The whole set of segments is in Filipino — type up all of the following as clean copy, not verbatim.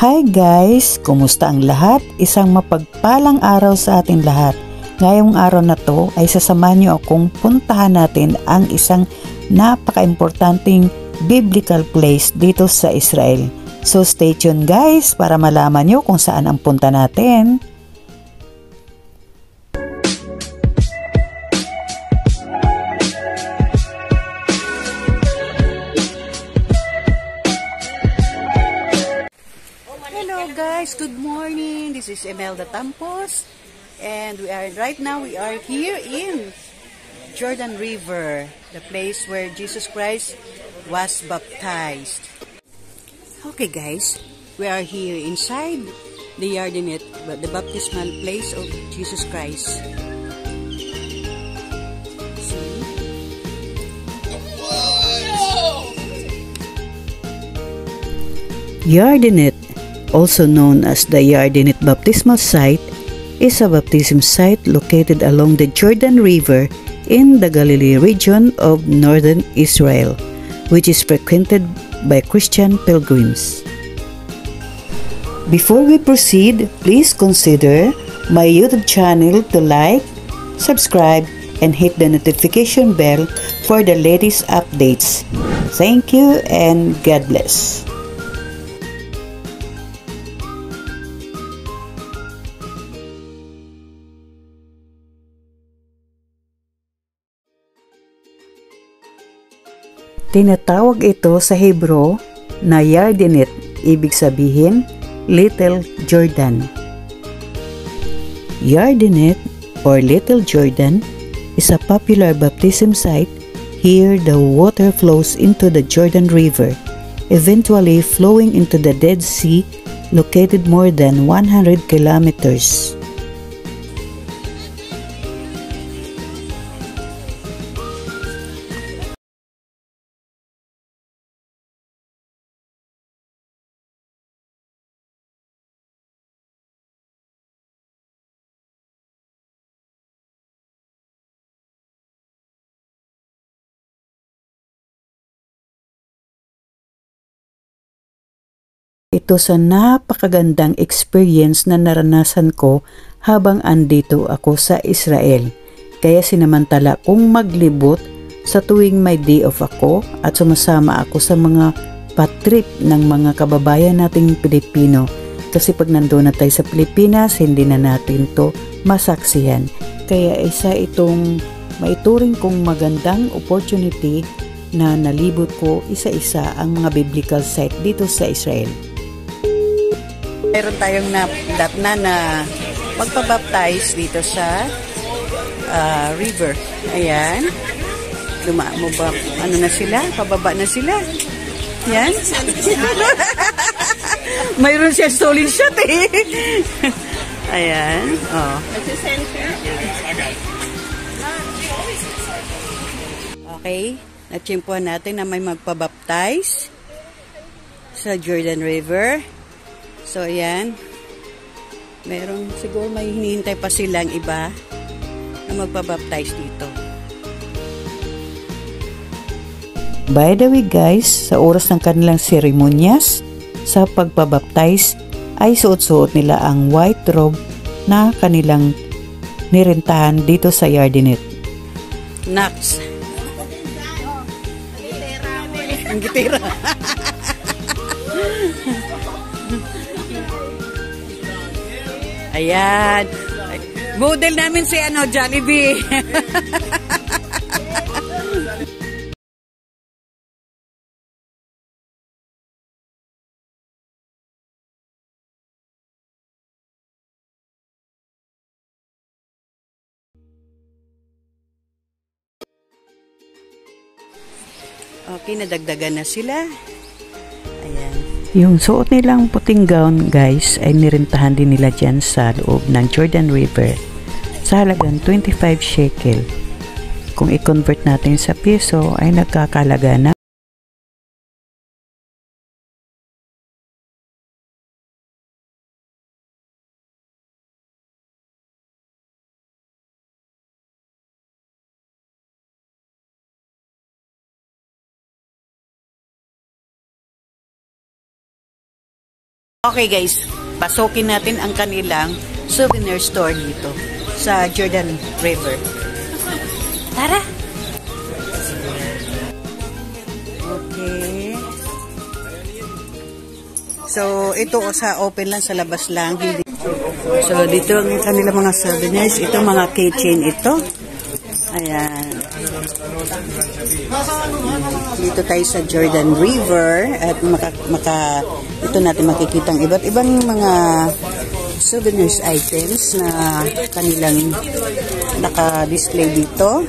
Hi guys! Kumusta ang lahat? Isang mapagpalang araw sa ating lahat. Ngayong araw na to ay sasamahan niyo akong puntahan natin ang isang napaka-importanting biblical place dito sa Israel. So stay tuned guys para malaman niyo kung saan ang punta natin. Hello guys, good morning. This is Imelda Tampos and we are here in Jordan River, the place where Jesus Christ was baptized. Okay guys, we are here inside the Yardenit, the baptismal place of Jesus Christ. Yardenit, also known as the Yardenit Baptismal Site, is a baptism site located along the Jordan River in the Galilee region of northern Israel, which is frequented by Christian pilgrims. Before we proceed, please consider my YouTube channel to like, subscribe, and hit the notification bell for the latest updates. Thank you and God bless. Tinatawag ito sa Hebrew na Yardenit, ibig sabihin, Little Jordan. Yardenit or Little Jordan is a popular baptism site. Here the water flows into the Jordan River, eventually flowing into the Dead Sea, located more than 100 kilometers. Ito sa napakagandang experience na naranasan ko habang andito ako sa Israel. Kaya sinamantala kong maglibot sa tuwing may day off ako at sumasama ako sa mga patrip ng mga kababayan nating Pilipino. Kasi pag nandoon na tayo sa Pilipinas, hindi na natin to masaksihan. Kaya isa itong maituring kong magandang opportunity na nalibot ko isa-isa ang mga biblical site dito sa Israel. Mayroon tayong nadatna na magpabaptize dito sa river. Ayan. Ano na sila? Pababa na sila. Yan. Mayroon siya stolen shot eh. Ayan. Oh. Okay. Natsimpuan natin na may magpabaptize sa Jordan River. So, ayan. Meron, siguro may hinihintay pa silang iba na magpabaptize dito. By the way guys, sa oras ng kanilang seremonyas, sa pagpabaptize, ay suot-suot nila ang white robe na kanilang nirentahan dito sa Yardenit. Nax. Ang gitira. Ayan. Model namin si Jollibee. Okay, nadagdagan na sila. Ayan. Yung suot nilang puting gown guys ay nirentahan din nila dyan sa loob ng Jordan River sa halagang 25 shekel. Kung i-convert natin sa piso ay nagkakalaga na Okay guys, pasukin natin ang kanilang souvenir store dito sa Jordan River. Tara! Okay. So, ito sa open lang, sa labas lang. Hindi. So, dito ang kanilang mga souvenirs. Ito mga keychain ito. Ayan. Dito tayo sa Jordan River at ito natin makikita ang iba't ibang mga souvenirs items na kanilang naka-display dito.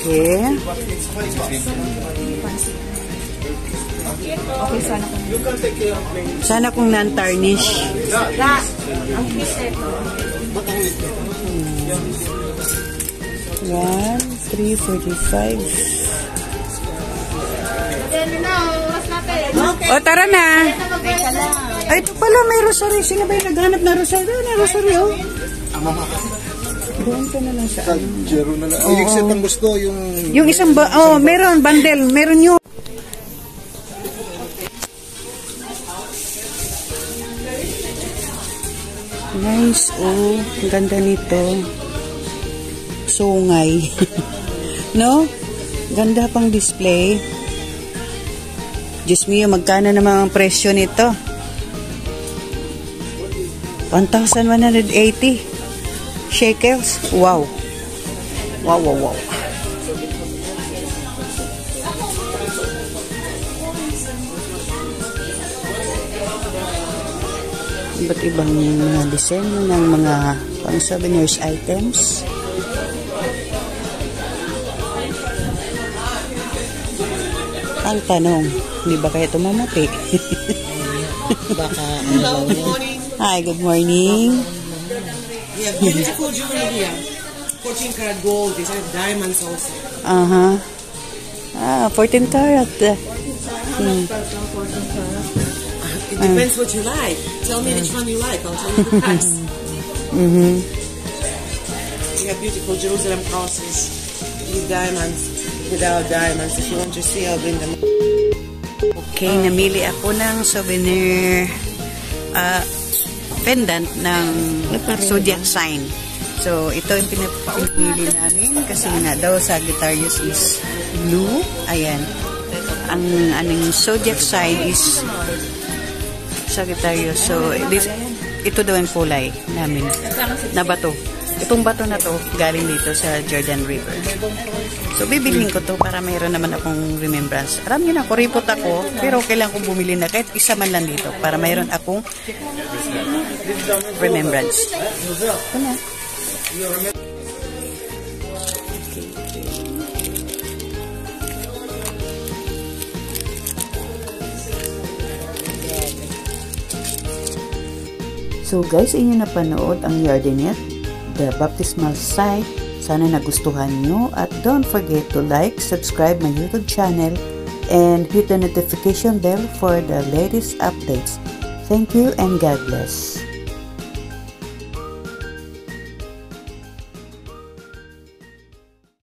Okay. Okay, sana kung non-tarnish. 1,345. O, tara na. Ay, ito pala, may rosary. Sino ba yung naghanap na rosary? Na rosary, oh. Doon ka na lang sa Jero na lang. Ay, except ang gusto, yung isang meron, bundle. Meron yun. Nice, oh. Ang ganda nito. Sungay. No? Ganda pang display. Diyos mio, magkano naman ang presyo nito? 1,180 shekels. Wow. Wow, wow, wow. Iba't ibang mga disenyo ng mga pang-souvenirs items. Ang tanong, hindi ba kaya tumamati? Baka, Hi, good morning. we have beautiful jewelry here. 14 karat gold. These are diamonds also. 14 karat. It depends what you like. Tell me which one you like. I'll tell you the price. We have beautiful Jerusalem crosses with diamonds, without diamonds. If you want to see, I'll bring them. Okay, namili ako ng souvenir pendant ng zodiac sign. So, ito yung pinipili namin kasi nga daw Sagittarius is blue. Ayan. Ang zodiac sign is Sagittarius. So, ito daw yung kulay namin na bato. Itong bato na to galing dito sa Jordan River. So, bibilhin ko to para mayroon naman akong remembrance. Alam niyo na, kuripot ako, pero kailangan kong bumili na kahit isa man lang dito para mayroon akong remembrance. Ito na. So guys, inyo napanood ang Yardenette, the baptismal site. Sana nagustuhan nyo at don't forget to like, subscribe my YouTube channel and hit the notification bell for the latest updates. Thank you and God bless.